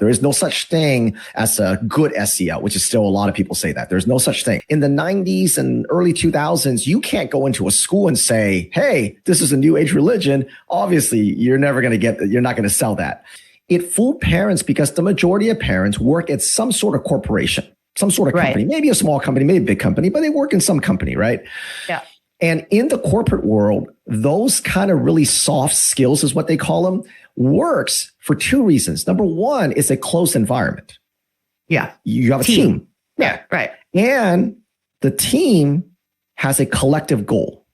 There is no such thing as a good SEL, which is still a lot of people say that. There's no such thing. In the 90s and early 2000s, you can't go into a school and say, hey, this is a new age religion. Obviously, you're not going to sell that. It fooled parents because the majority of parents work at some sort of corporation, some sort of company, maybe a small company, maybe a big company, but they work in some company, right? Yeah. And in the corporate world, those kind of really soft skills is what they call them, works for two reasons. Number one, it's a closed environment. Yeah. You have a team. Yeah, right. And the team has a collective goal,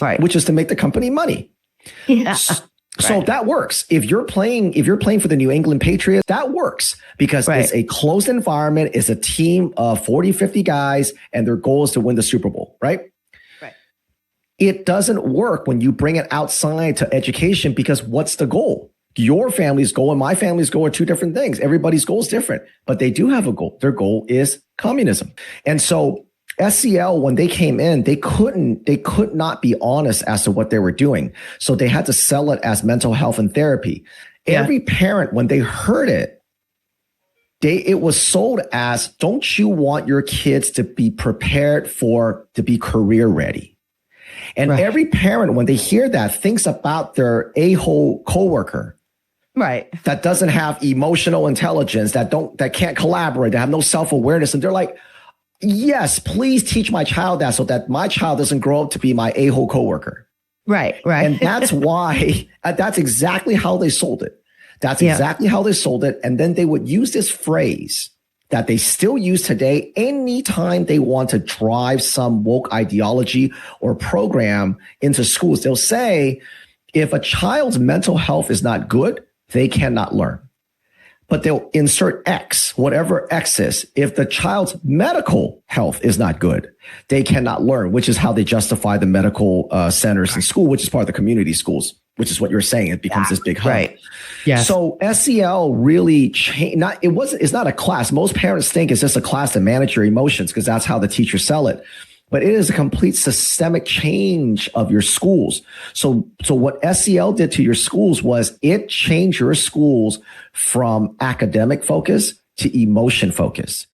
right, which is to make the company money. Yeah. So that works. If you're playing for the New England Patriots, that works because it's a closed environment. It's a team of 40, 50 guys, and their goal is to win the Super Bowl, right? Right. It doesn't work when you bring it outside to education because what's the goal? Your family's goal and my family's goal are two different things. Everybody's goal is different, but they do have a goal. Their goal is communism. And so SEL, when they came in, they could not be honest as to what they were doing. So they had to sell it as mental health and therapy. Yeah. Every parent, when they heard it, it was sold as, don't you want your kids to be prepared to be career ready? And every parent, when they hear that, thinks about their a-hole coworker. Right. That doesn't have emotional intelligence, that can't collaborate, that have no self-awareness. And they're like, yes, please teach my child that so that my child doesn't grow up to be my a-hole coworker. Right. And that's why, that's exactly how they sold it. That's exactly how they sold it. And then they would use this phrase that they still use today anytime they want to drive some woke ideology or program into schools. They'll say, if a child's mental health is not good, they cannot learn. But they'll insert X, whatever X is. If the child's medical health is not good, they cannot learn, which is how they justify the medical centers in school, which is part of the community schools, which is what you're saying. It becomes this big hub. Right. Yeah. So SEL really changed. It's not a class. Most parents think it's just a class to manage your emotions because that's how the teachers sell it. But it is a complete systemic change of your schools. So what SEL did to your schools was it changed your schools from academic focus to emotion focus.